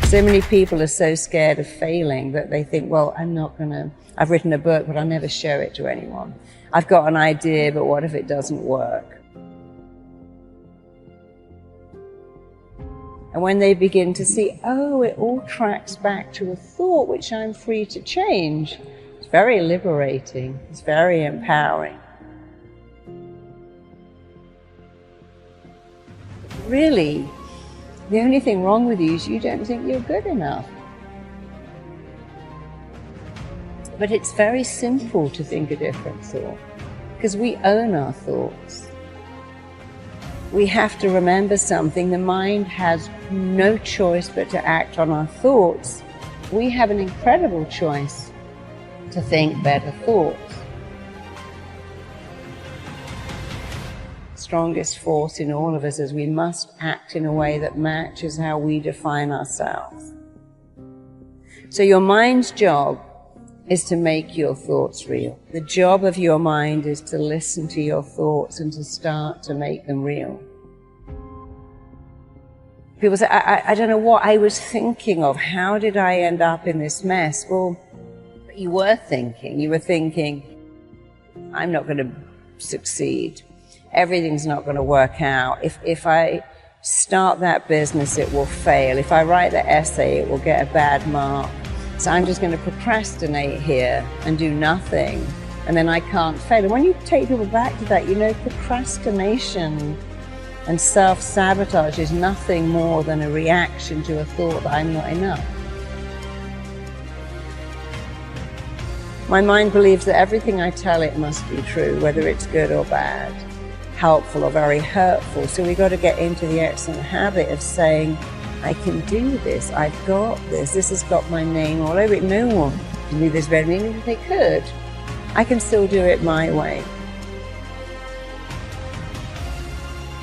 So many people are so scared of failing that they think, well, I've written a book, but I'll never show it to anyone. I've got an idea, but what if it doesn't work? And when they begin to see, oh, it all tracks back to a thought which I'm free to change, it's very liberating, it's very empowering. Really, the only thing wrong with you is you don't think you're good enough. But it's very simple to think a different thought, because we own our thoughts. We have to remember something. The mind has no choice but to act on our thoughts. We have an incredible choice to think better thoughts. Strongest force in all of us is we must act in a way that matches how we define ourselves. So your mind's job is to make your thoughts real. The job of your mind is to listen to your thoughts and to start to make them real. People say, I don't know what I was thinking of. How did I end up in this mess? Well, you were thinking, I'm not going to succeed. Everything's not going to work out. If I start that business, it will fail. If I write the essay, it will get a bad mark. So I'm just going to procrastinate here and do nothing, and then I can't fail. And when you take people back to that, you know, procrastination and self-sabotage is nothing more than a reaction to a thought that I'm not enough. My mind believes that everything I tell it must be true, whether it's good or bad, helpful or very hurtful. So we've got to get into the excellent habit of saying, I can do this, I've got this has got my name all over it. No one can do this better than me. If they could, I can still do it my way.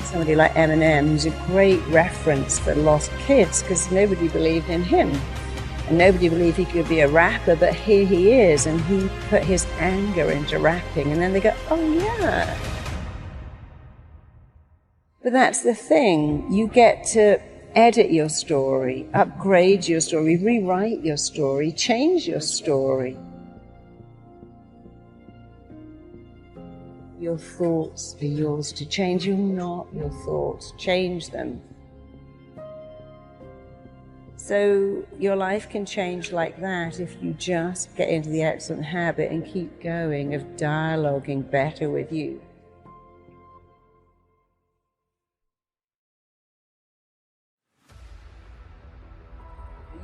Somebody like Eminem, who's a great reference for lost kids, because nobody believed in him. And nobody believed he could be a rapper, but here he is, and he put his anger into rapping, and then they go, oh yeah. But that's the thing, you get to edit your story, upgrade your story, rewrite your story, change your story. Your thoughts are yours to change. You're not your thoughts. Change them. So your life can change like that if you just get into the excellent habit and keep going of dialoguing better with you.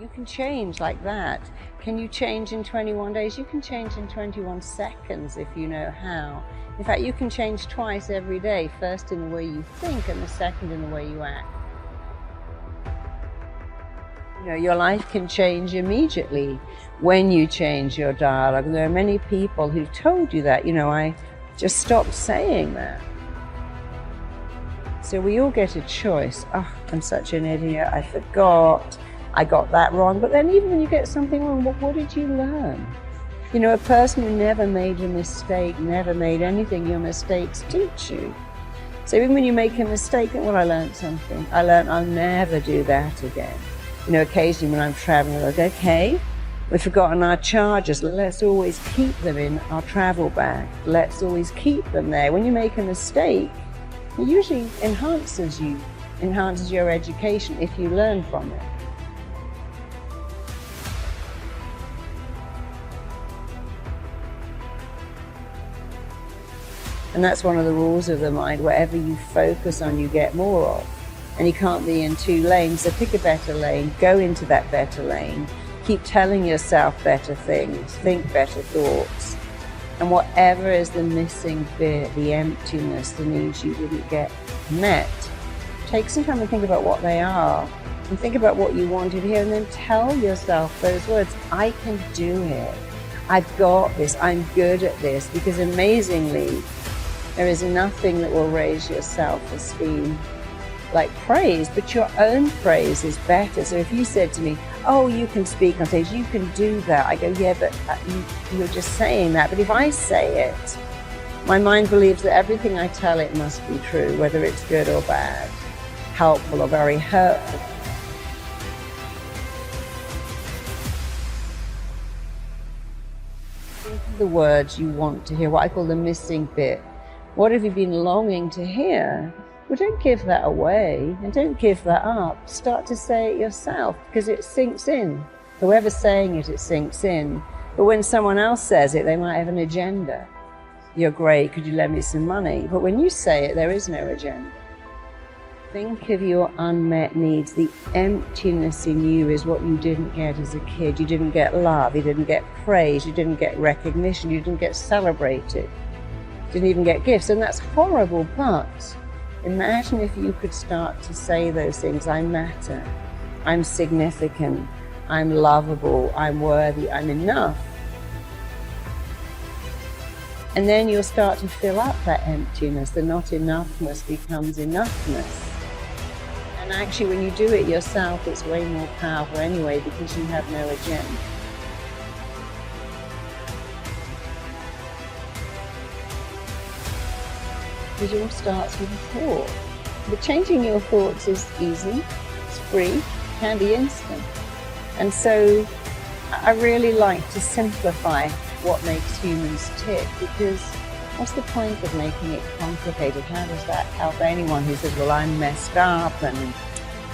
You can change like that. Can you change in 21 days? You can change in 21 seconds if you know how. In fact, you can change twice every day, first in the way you think and the second in the way you act. You know, your life can change immediately when you change your dialogue. And there are many people who've told you that. You know, I just stopped saying that. So we all get a choice. Oh, I'm such an idiot, I forgot. I got that wrong. But then even when you get something wrong, what did you learn? You know, a person who never made a mistake, never made anything, your mistakes teach you. So even when you make a mistake, think, well, I learned something. I learned I'll never do that again. You know, occasionally when I'm traveling, I go, okay, we've forgotten our chargers. Let's always keep them in our travel bag. Let's always keep them there. When you make a mistake, it usually enhances your education if you learn from it. And that's one of the rules of the mind. Whatever you focus on, you get more of. And you can't be in two lanes. So pick a better lane, go into that better lane, keep telling yourself better things, think better thoughts. And whatever is the missing bit, the emptiness, the needs you didn't get met, take some time and think about what they are. And think about what you wanted here, and then tell yourself those words. I can do it. I've got this. I'm good at this. Because amazingly, there is nothing that will raise your self-esteem like praise, but your own praise is better. So if you said to me, oh, you can speak on stage, you can do that. I go, yeah, but you're just saying that. But if I say it, my mind believes that everything I tell it must be true, whether it's good or bad, helpful or very hurtful. the words you want to hear, what I call the missing bit. What have you been longing to hear? Well, don't give that away and don't give that up. Start to say it yourself because it sinks in. Whoever's saying it, it sinks in. But when someone else says it, they might have an agenda. You're great, could you lend me some money? But when you say it, there is no agenda. Think of your unmet needs. The emptiness in you is what you didn't get as a kid. You didn't get love, you didn't get praise, you didn't get recognition, you didn't get celebrated, you didn't even get gifts. And that's horrible, but imagine if you could start to say those things. I matter, I'm significant, I'm lovable, I'm worthy, I'm enough. And then you'll start to fill up that emptiness. The not enoughness becomes enoughness. And actually, when you do it yourself, it's way more powerful anyway because you have no agenda. It all starts with a thought. But changing your thoughts is easy, it's free, can be instant. And so I really like to simplify what makes humans tick, because what's the point of making it complicated? How does that help anyone who says, well, I'm messed up and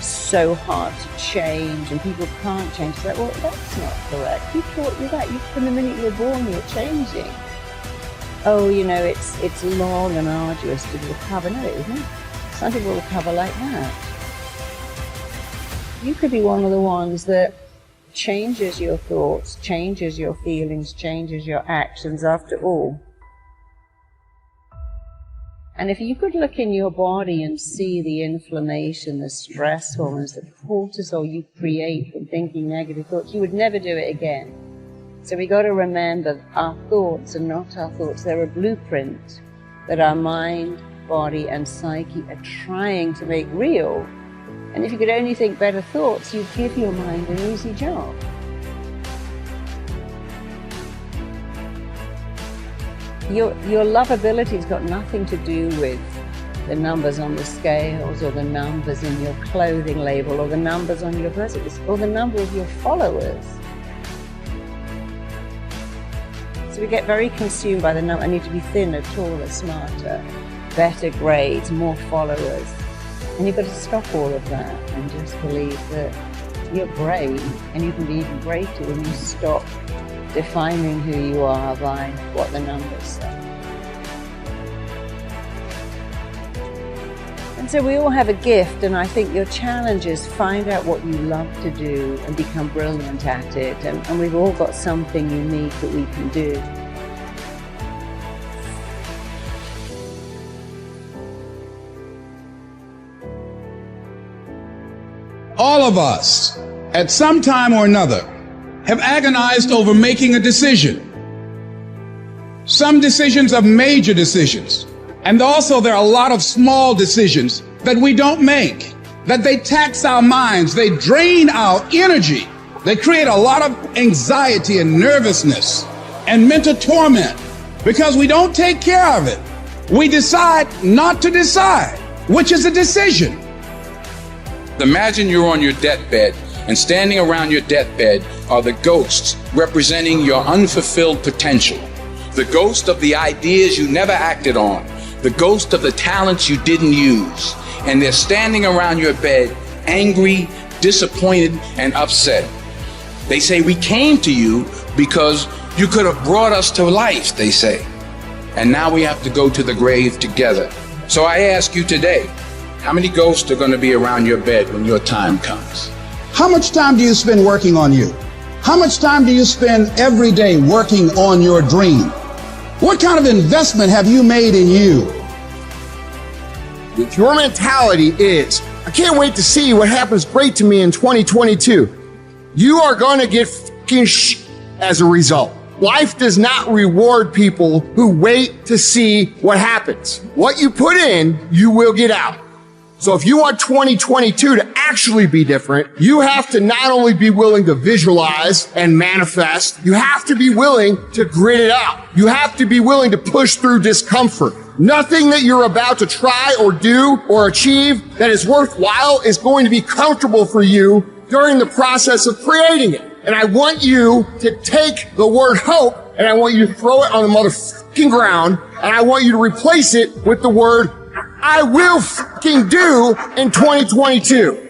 so hard to change and people can't change? It's like, well, that's not correct. Who taught you that? From the minute you were born, you're changing. Oh, you know, it's long and arduous to recover. No, it isn't. Some people will recover like that. You could be one of the ones that changes your thoughts, changes your feelings, changes your actions after all. And if you could look in your body and see the inflammation, the stress hormones, the cortisol you create from thinking negative thoughts, you would never do it again. So we got to remember our thoughts are not our thoughts. They're a blueprint that our mind, body, and psyche are trying to make real. And if you could only think better thoughts, you'd give your mind an easy job. Your lovability's got nothing to do with the numbers on the scales or the numbers in your clothing label or the numbers on your bracelets or the number of your followers. So we get very consumed by the number. I need to be thinner, taller, smarter, better grades, more followers. And you've got to stop all of that and just believe that you're great, and you can be even greater when you stop defining who you are by what the numbers say. And so we all have a gift, and I think your challenge is find out what you love to do and become brilliant at it. And we've all got something unique that we can do. All of us, at some time or another, have agonized over making a decision. Some decisions are major decisions. And also there are a lot of small decisions that we don't make, that they tax our minds, they drain our energy, they create a lot of anxiety and nervousness and mental torment because we don't take care of it. We decide not to decide, which is a decision. Imagine you're on your deathbed, and standing around your deathbed are the ghosts representing your unfulfilled potential. The ghost of the ideas you never acted on, the ghost of the talents you didn't use. And they're standing around your bed, angry, disappointed, and upset. They say, we came to you because you could have brought us to life, they say. And now we have to go to the grave together. So I ask you today, how many ghosts are going to be around your bed when your time comes? How much time do you spend working on you? How much time do you spend every day working on your dream? What kind of investment have you made in you? If your mentality is, I can't wait to see what happens great to me in 2022, you are going to get fucking as a result. Life does not reward people who wait to see what happens. What you put in, you will get out. So if you want 2022 to actually be different, you have to not only be willing to visualize and manifest, you have to be willing to grit it out. You have to be willing to push through discomfort. Nothing that you're about to try or do or achieve that is worthwhile is going to be comfortable for you during the process of creating it. And I want you to take the word hope and I want you to throw it on the motherfucking ground, and I want you to replace it with the word, I will fucking do in 2022.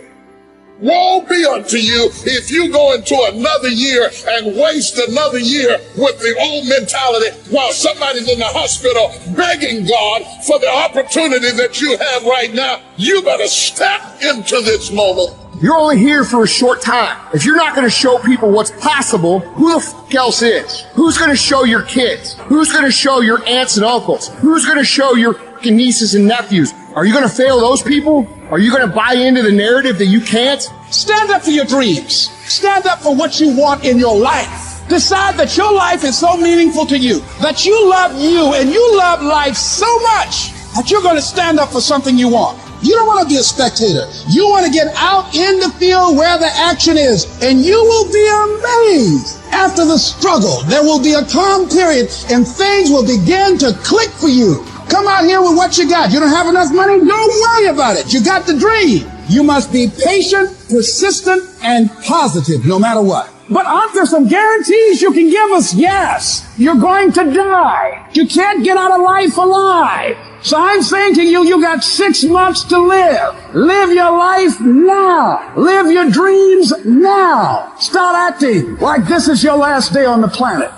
Woe be unto you if you go into another year and waste another year with the old mentality while somebody's in the hospital begging God for the opportunity that you have right now. You better step into this moment. You're only here for a short time. If you're not going to show people what's possible, who the fuck else is? Who's going to show your kids? Who's going to show your aunts and uncles? Who's going to show your fucking nieces and nephews? Are you going to fail those people? Are you going to buy into the narrative that you can't? Stand up for your dreams. Stand up for what you want in your life. Decide that your life is so meaningful to you, that you love you and you love life so much that you're going to stand up for something you want. You don't want to be a spectator. You want to get out in the field where the action is, and you will be amazed. After the struggle, there will be a calm period, and things will begin to click for you. Come out here with what you got. You don't have enough money? Don't worry about it. You got the dream. You must be patient, persistent, and positive no matter what. But aren't there some guarantees you can give us? Yes. You're going to die. You can't get out of life alive. So I'm saying to you, you got 6 months to live. Live your life now. Live your dreams now. Start acting like this is your last day on the planet.